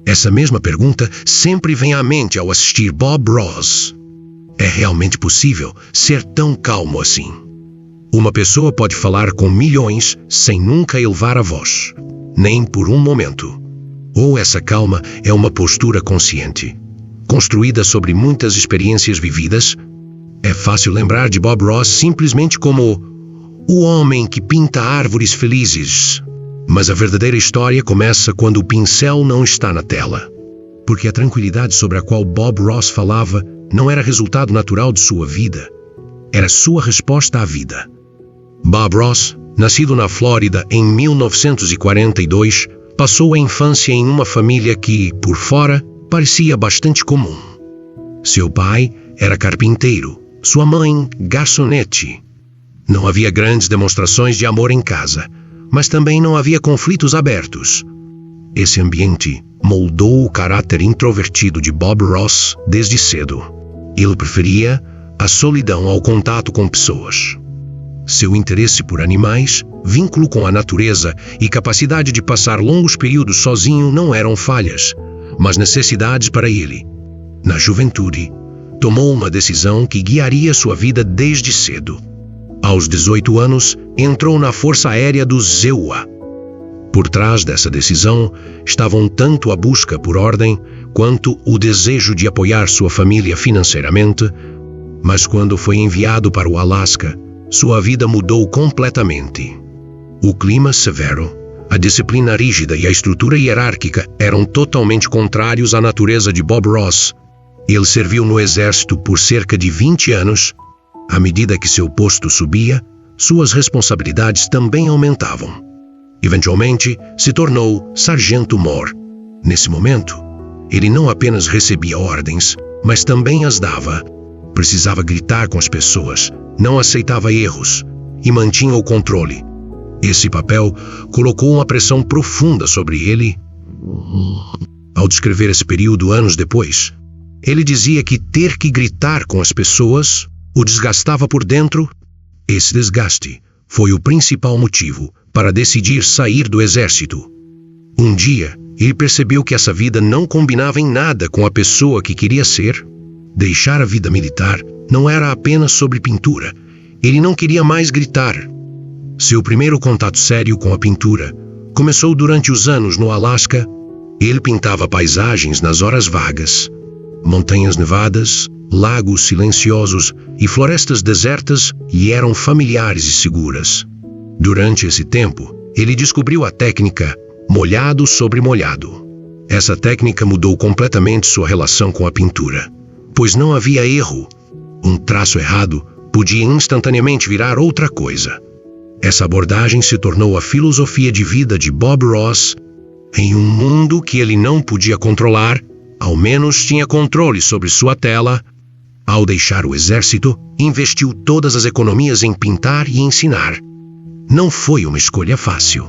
Essa mesma pergunta sempre vem à mente ao assistir Bob Ross. É realmente possível ser tão calmo assim? Uma pessoa pode falar com milhões sem nunca elevar a voz, nem por um momento. Ou essa calma é uma postura consciente, construída sobre muitas experiências vividas? É fácil lembrar de Bob Ross simplesmente como o homem que pinta árvores felizes. Mas a verdadeira história começa quando o pincel não está na tela. Porque a tranquilidade sobre a qual Bob Ross falava não era resultado natural de sua vida. Era sua resposta à vida. Bob Ross, nascido na Flórida em 1942, passou a infância em uma família que, por fora, parecia bastante comum. Seu pai era carpinteiro, sua mãe, garçonete. Não havia grandes demonstrações de amor em casa, mas também não havia conflitos abertos. Esse ambiente moldou o caráter introvertido de Bob Ross desde cedo. Ele preferia a solidão ao contato com pessoas. Seu interesse por animais, vínculo com a natureza e capacidade de passar longos períodos sozinho não eram falhas, mas necessidades para ele. Na juventude, tomou uma decisão que guiaria sua vida desde cedo. Aos 18 anos, entrou na Força Aérea do ZEUA. Por trás dessa decisão, estavam tanto a busca por ordem, quanto o desejo de apoiar sua família financeiramente, mas quando foi enviado para o Alasca, sua vida mudou completamente. O clima severo, a disciplina rígida e a estrutura hierárquica eram totalmente contrários à natureza de Bob Ross. Ele serviu no exército por cerca de 20 anos. À medida que seu posto subia, suas responsabilidades também aumentavam. Eventualmente, se tornou sargento-mor. Nesse momento, ele não apenas recebia ordens, mas também as dava. Precisava gritar com as pessoas, não aceitava erros e mantinha o controle. Esse papel colocou uma pressão profunda sobre ele. Ao descrever esse período anos depois, ele dizia que ter que gritar com as pessoas o desgastava por dentro. Esse desgaste foi o principal motivo para decidir sair do exército. Um dia, ele percebeu que essa vida não combinava em nada com a pessoa que queria ser. Deixar a vida militar não era apenas sobre pintura. Ele não queria mais gritar. Seu primeiro contato sério com a pintura começou durante os anos no Alasca. Ele pintava paisagens nas horas vagas. Montanhas nevadas, lagos silenciosos e florestas desertas lhe eram familiares e seguras. Durante esse tempo, ele descobriu a técnica molhado sobre molhado. Essa técnica mudou completamente sua relação com a pintura, pois não havia erro. Um traço errado podia instantaneamente virar outra coisa. Essa abordagem se tornou a filosofia de vida de Bob Ross. Em um mundo que ele não podia controlar, ao menos tinha controle sobre sua tela. Ao deixar o exército, investiu todas as economias em pintar e ensinar. Não foi uma escolha fácil.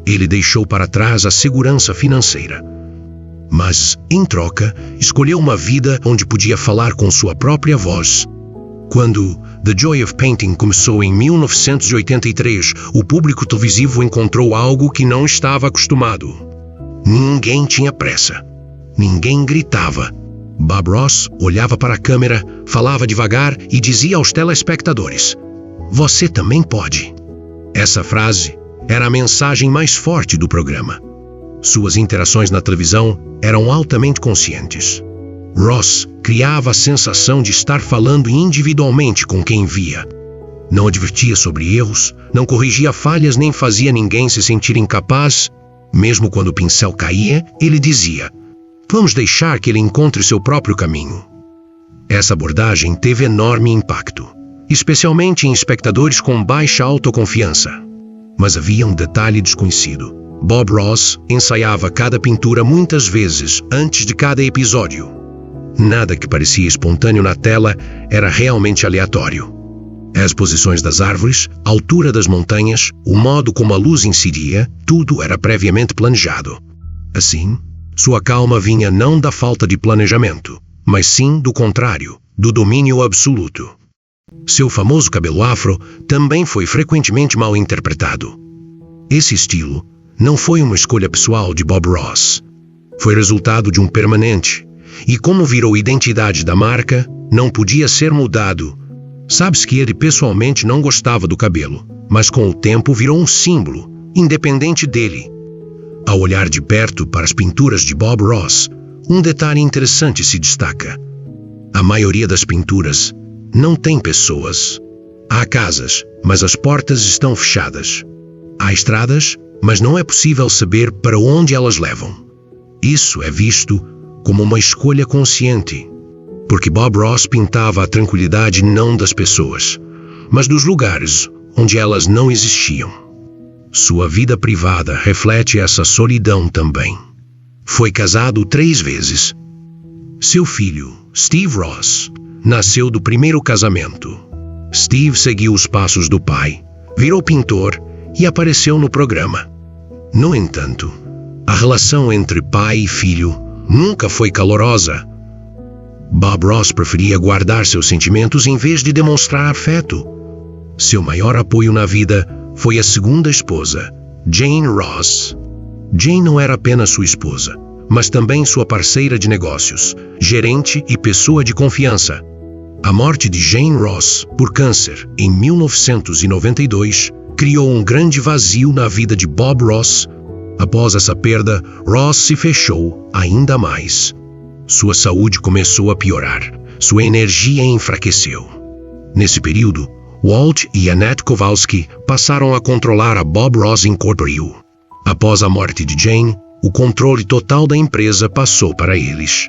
Ele deixou para trás a segurança financeira. Mas, em troca, escolheu uma vida onde podia falar com sua própria voz. Quando The Joy of Painting começou em 1983, o público televisivo encontrou algo que não estava acostumado. Ninguém tinha pressa. Ninguém gritava. Bob Ross olhava para a câmera, falava devagar e dizia aos telespectadores: "Você também pode." Essa frase era a mensagem mais forte do programa. Suas interações na televisão eram altamente conscientes. Ross criava a sensação de estar falando individualmente com quem via. Não advertia sobre erros, não corrigia falhas nem fazia ninguém se sentir incapaz. Mesmo quando o pincel caía, ele dizia: "Vamos deixar que ele encontre seu próprio caminho." Essa abordagem teve enorme impacto, especialmente em espectadores com baixa autoconfiança. Mas havia um detalhe desconhecido. Bob Ross ensaiava cada pintura muitas vezes antes de cada episódio. Nada que parecia espontâneo na tela era realmente aleatório. As posições das árvores, a altura das montanhas, o modo como a luz incidia, tudo era previamente planejado. Assim, sua calma vinha não da falta de planejamento, mas sim do contrário, do domínio absoluto. Seu famoso cabelo afro também foi frequentemente mal interpretado. Esse estilo não foi uma escolha pessoal de Bob Ross. Foi resultado de um permanente, e como virou identidade da marca, não podia ser mudado. Sabe-se que ele pessoalmente não gostava do cabelo, mas com o tempo virou um símbolo, independente dele. Ao olhar de perto para as pinturas de Bob Ross, um detalhe interessante se destaca. A maioria das pinturas não tem pessoas. Há casas, mas as portas estão fechadas. Há estradas, mas não é possível saber para onde elas levam. Isso é visto como uma escolha consciente, porque Bob Ross pintava a tranquilidade não das pessoas, mas dos lugares onde elas não existiam. Sua vida privada reflete essa solidão também. Foi casado 3 vezes. Seu filho, Steve Ross, nasceu do primeiro casamento. Steve seguiu os passos do pai, virou pintor e apareceu no programa. No entanto, a relação entre pai e filho nunca foi calorosa. Bob Ross preferia guardar seus sentimentos em vez de demonstrar afeto. Seu maior apoio na vida foi a segunda esposa, Jane Ross. Jane não era apenas sua esposa, mas também sua parceira de negócios, gerente e pessoa de confiança. A morte de Jane Ross por câncer em 1992 criou um grande vazio na vida de Bob Ross. Após essa perda, Ross se fechou ainda mais. Sua saúde começou a piorar, sua energia enfraqueceu. Nesse período, Walt e Annette Kowalski passaram a controlar a Bob Ross Incorporated. Após a morte de Jane, o controle total da empresa passou para eles.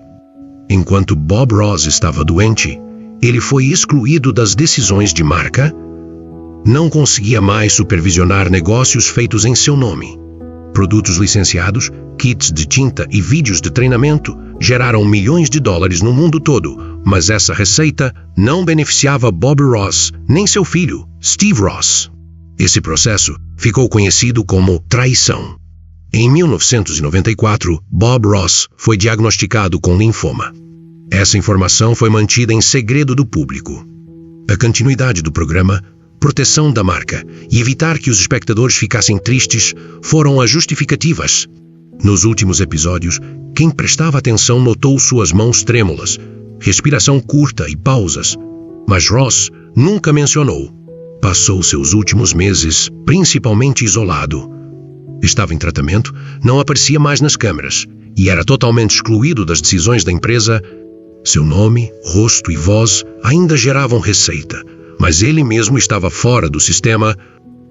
Enquanto Bob Ross estava doente, ele foi excluído das decisões de marca. Não conseguia mais supervisionar negócios feitos em seu nome. Produtos licenciados, kits de tinta e vídeos de treinamento geraram milhões de dólares no mundo todo, mas essa receita não beneficiava Bob Ross nem seu filho, Steve Ross. Esse processo ficou conhecido como traição. Em 1994, Bob Ross foi diagnosticado com linfoma. Essa informação foi mantida em segredo do público. A continuidade do programa, proteção da marca e evitar que os espectadores ficassem tristes foram as justificativas. Nos últimos episódios, quem prestava atenção notou suas mãos trêmulas, respiração curta e pausas, mas Ross nunca mencionou. Passou seus últimos meses principalmente isolado. Estava em tratamento, não aparecia mais nas câmeras e era totalmente excluído das decisões da empresa. Seu nome, rosto e voz ainda geravam receita, mas ele mesmo estava fora do sistema.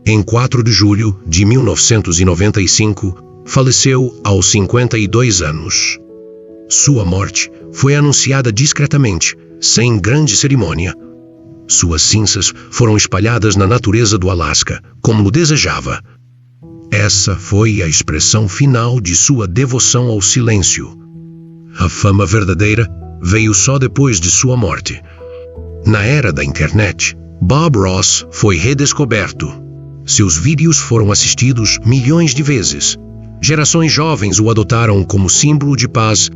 Em 4 de julho de 1995, faleceu aos 52 anos. Sua morte foi anunciada discretamente, sem grande cerimônia. Suas cinzas foram espalhadas na natureza do Alasca, como o desejava. Essa foi a expressão final de sua devoção ao silêncio. A fama verdadeira veio só depois de sua morte. Na era da internet, Bob Ross foi redescoberto. Seus vídeos foram assistidos milhões de vezes. Gerações jovens o adotaram como símbolo de paz.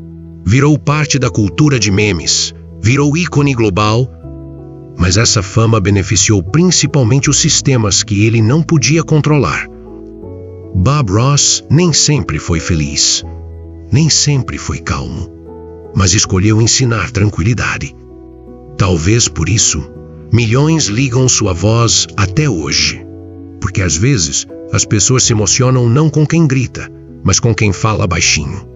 Virou parte da cultura de memes. Virou ícone global. Mas essa fama beneficiou principalmente os sistemas que ele não podia controlar. Bob Ross nem sempre foi feliz. Nem sempre foi calmo. Mas escolheu ensinar tranquilidade. Talvez por isso, milhões ligam sua voz até hoje. Porque às vezes, as pessoas se emocionam não com quem grita, mas com quem fala baixinho.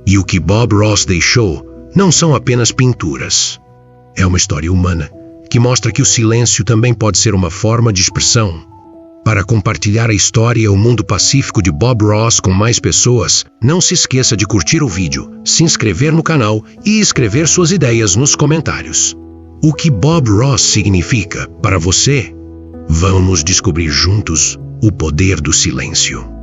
E o que Bob Ross deixou não são apenas pinturas. É uma história humana que mostra que o silêncio também pode ser uma forma de expressão. Para compartilhar a história e o mundo pacífico de Bob Ross com mais pessoas, não se esqueça de curtir o vídeo, se inscrever no canal e escrever suas ideias nos comentários. O que Bob Ross significa para você? Vamos descobrir juntos o poder do silêncio.